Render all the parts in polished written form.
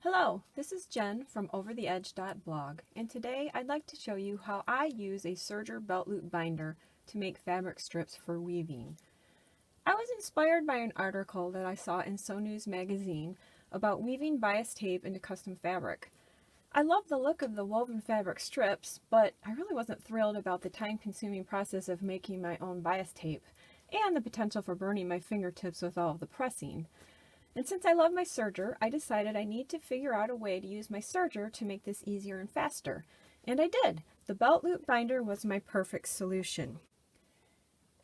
Hello, this is Jen from overtheedge.blog, and today I'd like to show you how I use a Serger Belt Loop Binder to make fabric strips for weaving. I was inspired by an article that I saw in Sew News magazine about weaving bias tape into custom fabric. I love the look of the woven fabric strips, but I really wasn't thrilled about the time-consuming process of making my own bias tape and the potential for burning my fingertips with all of the pressing. And since I love my serger, I decided I need to figure out a way to use my serger to make this easier and faster. And I did. The belt loop binder was my perfect solution.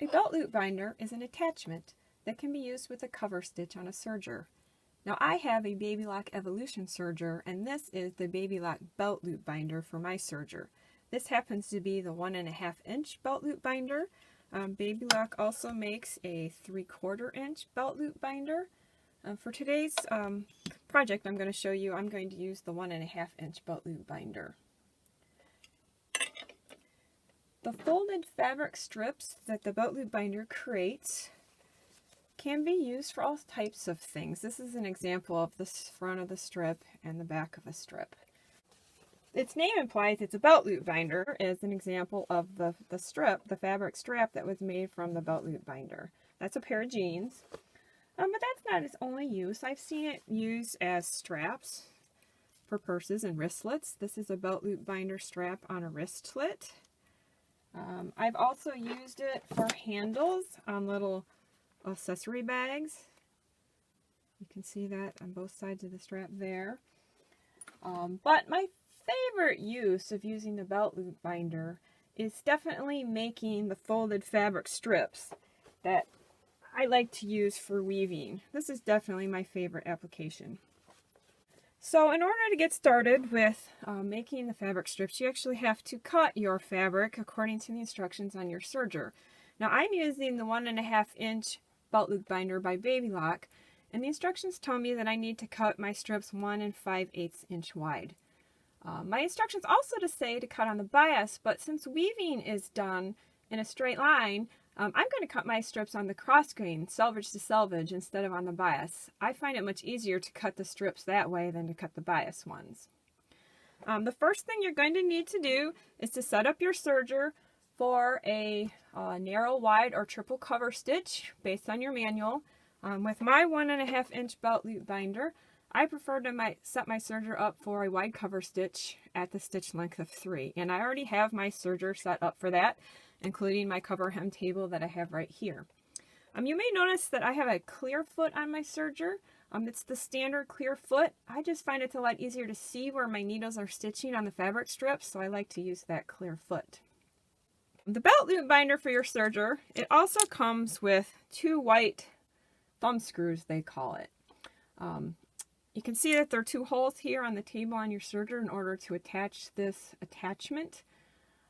A belt loop binder is an attachment that can be used with a cover stitch on a serger. Now I have a Baby Lock Evolution serger, and this is the Baby Lock Belt Loop Binder for my serger. This happens to be the 1.5 inch belt loop binder. Baby Lock also makes a 3/4 inch belt loop binder. For today's project I'm going to show you, I'm going to use the 1.5 inch belt loop binder. The folded fabric strips that the belt loop binder creates can be used for all types of things. This is an example of the front of the strip and the back of a strip. Its name implies it's a belt loop binder, as an example of the strip, the fabric strap that was made from the belt loop binder. That's a pair of jeans. But that's not its only use. I've seen it used as straps for purses and wristlets. This is a belt loop binder strap on a wristlet. I've also used it for handles on little accessory bags. You can see that on both sides of the strap there. But my favorite use of using the belt loop binder is definitely making the folded fabric strips that I like to use for weaving. This is definitely my favorite application. So in order to get started with making the fabric strips, you actually have to cut your fabric according to the instructions on your serger. Now I'm using the 1.5 inch belt loop binder by Baby Lock, and the instructions tell me that I need to cut my strips 1 5/8 inch wide. My instructions also say to cut on the bias, but since weaving is done in a straight line, I'm going to cut my strips on the cross grain, selvage to selvage, instead of on the bias. I find it much easier to cut the strips that way than to cut the bias ones. The first thing you're going to need to do is to set up your serger for a narrow, wide, or triple cover stitch based on your manual. With my 1.5 inch belt loop binder, I prefer to set my serger up for a wide cover stitch at the stitch length of 3. And I already have my serger set up for that, including my cover hem table that I have right here. You may notice that I have a clear foot on my serger. It's the standard clear foot. I just find it's a lot easier to see where my needles are stitching on the fabric strips, so I like to use that clear foot. The belt loop binder for your serger, it also comes with 2 white thumb screws, they call it. You can see that there are 2 holes here on the table on your serger in order to attach this attachment.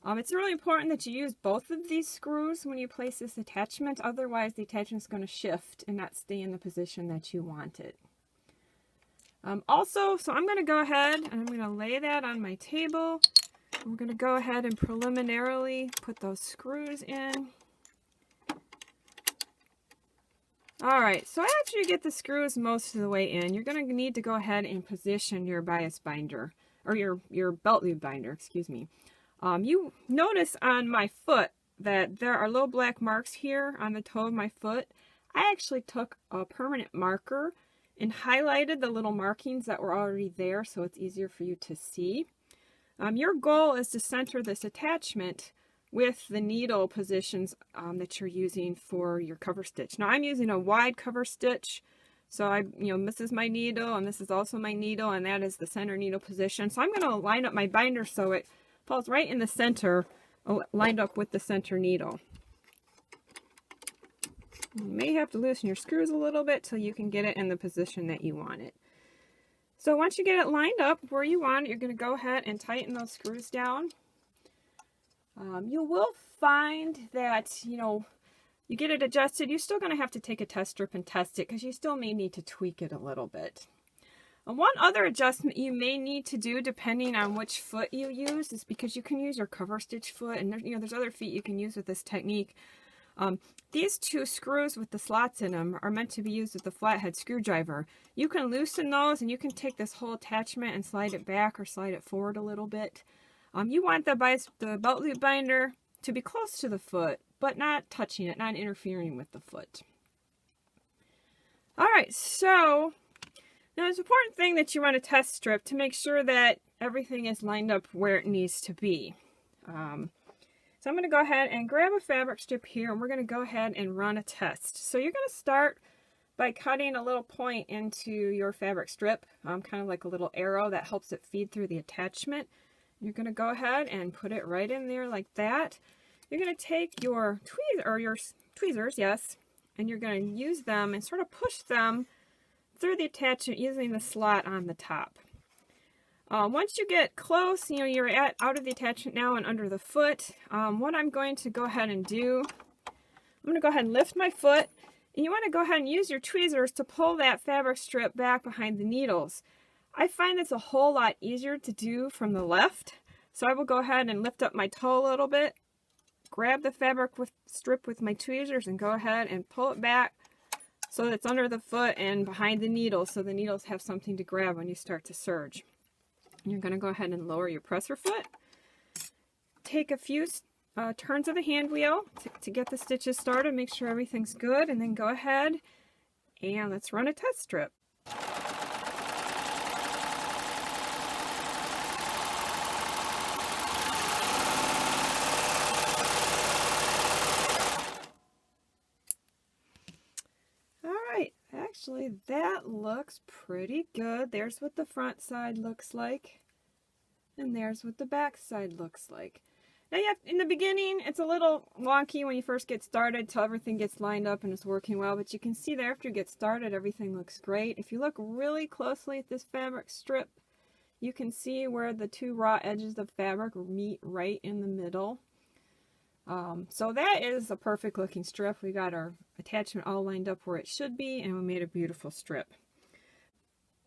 It's really important that you use both of these screws when you place this attachment, otherwise the attachment is going to shift and not stay in the position that you want it. So I'm going to go ahead and I'm going to lay that on my table. We're going to go ahead and preliminarily put those screws in. Alright, so after you get the screws most of the way in, you're going to need to go ahead and position your bias binder, or your belt loop binder, excuse me. You notice on my foot that there are little black marks here on the toe of my foot. I actually took a permanent marker and highlighted the little markings that were already there so it's easier for you to see. Your goal is to center this attachment with the needle positions that you're using for your cover stitch. Now I'm using a wide cover stitch, so this is my needle and this is also my needle, and that is the center needle position. So I'm going to line up my binder so it falls right in the center, lined up with the center needle. You may have to loosen your screws a little bit till you can get it in the position that you want it. So once you get it lined up where you want it, you're going to go ahead and tighten those screws down. You will find that, you get it adjusted. You're still going to have to take a test strip and test it because you still may need to tweak it a little bit. And one other adjustment you may need to do depending on which foot you use is because you can use your cover stitch foot, and there's other feet you can use with this technique. These two screws with the slots in them are meant to be used with the flathead screwdriver. You can loosen those and you can take this whole attachment and slide it back or slide it forward a little bit. You want the belt loop binder to be close to the foot, but not touching it, not interfering with the foot. Alright, so now it's an important thing that you want to test strip to make sure that everything is lined up where it needs to be. So I'm going to go ahead and grab a fabric strip here, and we're going to go ahead and run a test. So you're going to start by cutting a little point into your fabric strip, kind of like a little arrow that helps it feed through the attachment. You're going to go ahead and put it right in there like that. You're going to take your tweezers, yes, and you're going to use them and sort of push them through the attachment using the slot on the top. Once you get close, you're out of the attachment now and under the foot. What I'm going to go ahead and do, I'm going to go ahead and lift my foot, and you want to go ahead and use your tweezers to pull that fabric strip back behind the needles. I find this a whole lot easier to do from the left, so I will go ahead and lift up my toe a little bit, grab the fabric strip with my tweezers, and go ahead and pull it back so that it's under the foot and behind the needles, so the needles have something to grab when you start to serge. You're going to go ahead and lower your presser foot. Take a few turns of the hand wheel to get the stitches started, make sure everything's good, and then go ahead and let's run a test strip. Actually, that looks pretty good. There's what the front side looks like, and there's what the back side looks like. Now, in the beginning, it's a little wonky when you first get started till everything gets lined up and it's working well, but you can see that after you get started, everything looks great. If you look really closely at this fabric strip, you can see where the two raw edges of fabric meet right in the middle. So that is a perfect looking strip. We got our attachment all lined up where it should be, and we made a beautiful strip.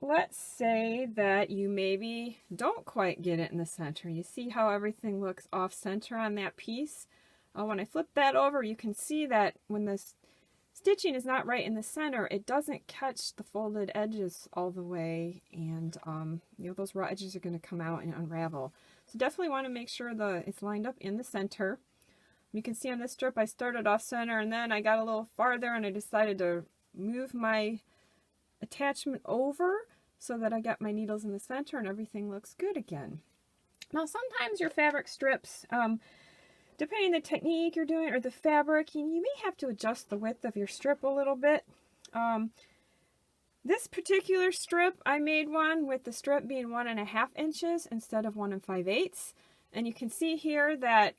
Let's say that you maybe don't quite get it in the center. You see how everything looks off center on that piece? When I flip that over, you can see that when the stitching is not right in the center, it doesn't catch the folded edges all the way, and those raw edges are going to come out and unravel. So definitely want to make sure it's lined up in the center. You can see on this strip I started off center, and then I got a little farther and I decided to move my attachment over so that I got my needles in the center and everything looks good again. Now sometimes your fabric strips, depending on the technique you're doing or the fabric, you may have to adjust the width of your strip a little bit. This particular strip, I made one with the strip being 1.5 inches instead of 1 5/8, and you can see here that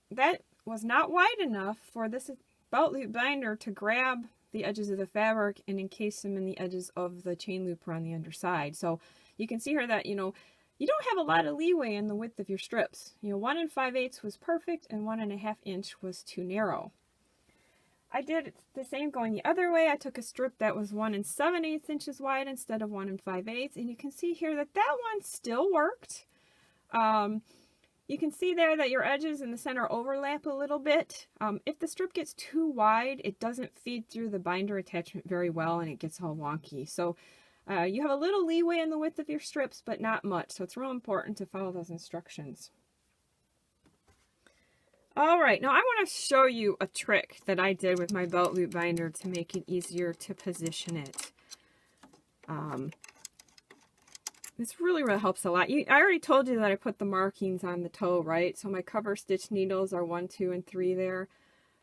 was not wide enough for this belt loop binder to grab the edges of the fabric and encase them in the edges of the chain loop on the underside. So you can see here that, you don't have a lot of leeway in the width of your strips. 1 5/8 was perfect and 1.5 inch was too narrow. I did the same going the other way. I took a strip that was 1 7/8 inches wide instead of 1 5/8, and you can see here that one still worked. You can see there that your edges in the center overlap a little bit. If the strip gets too wide, it doesn't feed through the binder attachment very well and it gets all wonky. So you have a little leeway in the width of your strips, but not much. So it's real important to follow those instructions. All right, now I want to show you a trick that I did with my belt loop binder to make it easier to position it. This really helps a lot. I already told you that I put the markings on the toe, right? So my cover stitch needles are 1, 2, and 3 there.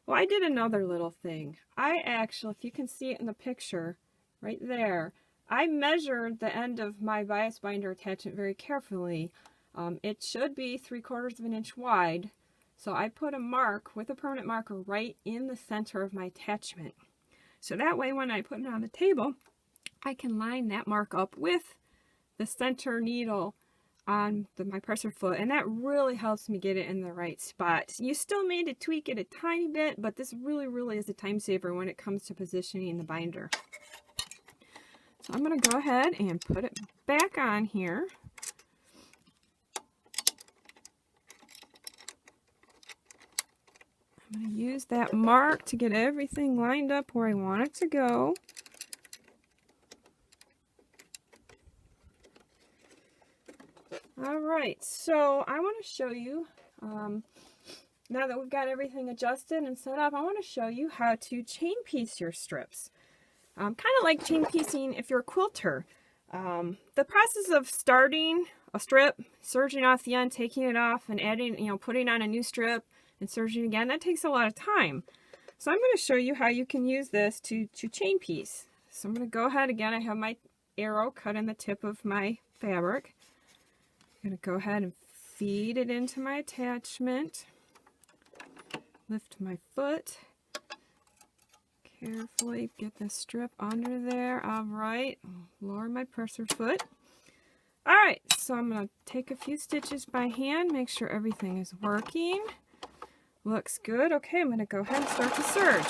Well, I did another little thing. I actually, if you can see it in the picture, right there, I measured the end of my bias binder attachment very carefully. It should be 3/4 of an inch wide. So I put a mark with a permanent marker right in the center of my attachment. So that way when I put it on the table, I can line that mark up with the center needle on my presser foot, and that really helps me get it in the right spot. You still need to tweak it a tiny bit, but this really is a time saver when it comes to positioning the binder. So I'm going to go ahead and put it back on here. I'm I'm going to use that mark to get everything lined up where I want it to go. All right, so I want to show you, now that we've got everything adjusted and set up, I want to show you how to chain piece your strips. Kind of like chain piecing if you're a quilter. The process of starting a strip, serging off the end, taking it off, and adding, putting on a new strip and serging again, that takes a lot of time. So I'm going to show you how you can use this to chain piece. So I'm going to go ahead again. I have my arrow cut in the tip of my fabric. I'm going to go ahead and feed it into my attachment. Lift my foot. Carefully get the strip under there. All right, lower my presser foot. All right, so I'm going to take a few stitches by hand, make sure everything is working. Looks good. Okay, I'm going to go ahead and start to serge.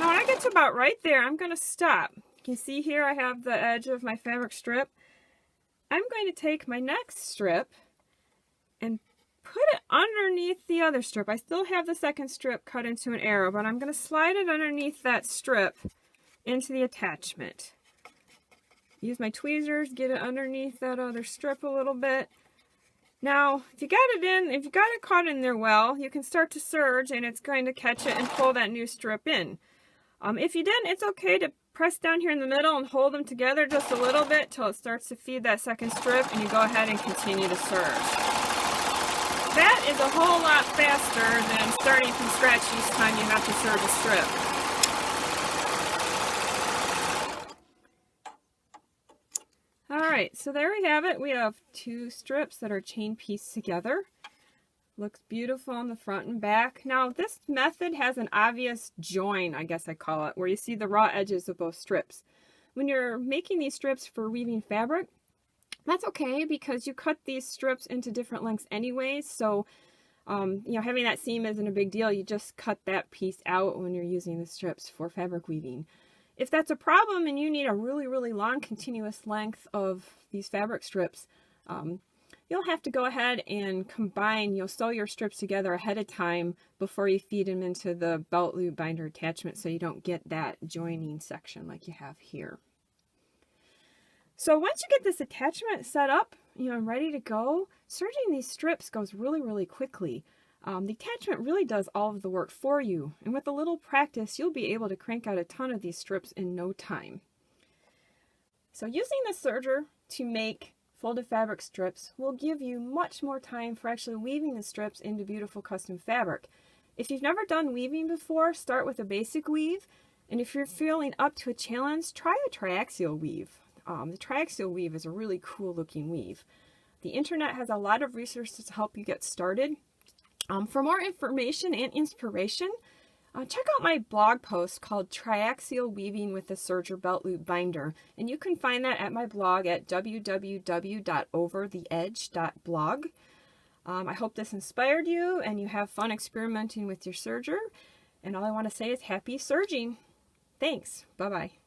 Now when I get to about right there, I'm going to stop. You can see here I have the edge of my fabric strip. I'm going to take my next strip and put it underneath the other strip. I still have the second strip cut into an arrow, but I'm going to slide it underneath that strip into the attachment. Use my tweezers, get it underneath that other strip a little bit. Now, if you got it caught in there well, you can start to serge and it's going to catch it and pull that new strip in. If you didn't, it's okay to press down here in the middle and hold them together just a little bit till it starts to feed that second strip, and you go ahead and continue to serge. That is a whole lot faster than starting from scratch each time you have to serge a strip. Alright, so there we have it. We have two strips that are chain pieced together. Looks beautiful on the front and back. Now this method has an obvious join, I guess I call it, where you see the raw edges of both strips. When you're making these strips for weaving fabric, that's okay because you cut these strips into different lengths anyways, so having that seam isn't a big deal. You just cut that piece out when you're using the strips for fabric weaving. If that's a problem and you need a really, really long continuous length of these fabric strips, you'll have to go ahead and you'll sew your strips together ahead of time before you feed them into the belt loop binder attachment so you don't get that joining section like you have here. So once you get this attachment set up, and ready to go, serging these strips goes really, really quickly. The attachment really does all of the work for you, and with a little practice, you'll be able to crank out a ton of these strips in no time. So using the serger to make folded fabric strips will give you much more time for actually weaving the strips into beautiful custom fabric. If you've never done weaving before, start with a basic weave, and if you're feeling up to a challenge, try a triaxial weave. The triaxial weave is a really cool looking weave. The internet has a lot of resources to help you get started. For more information and inspiration, check out my blog post called Triaxial Weaving with the Serger Belt Loop Binder, and you can find that at my blog at www.overtheedge.blog. I hope this inspired you and you have fun experimenting with your serger, and all I want to say is happy serging. Thanks. Bye-bye.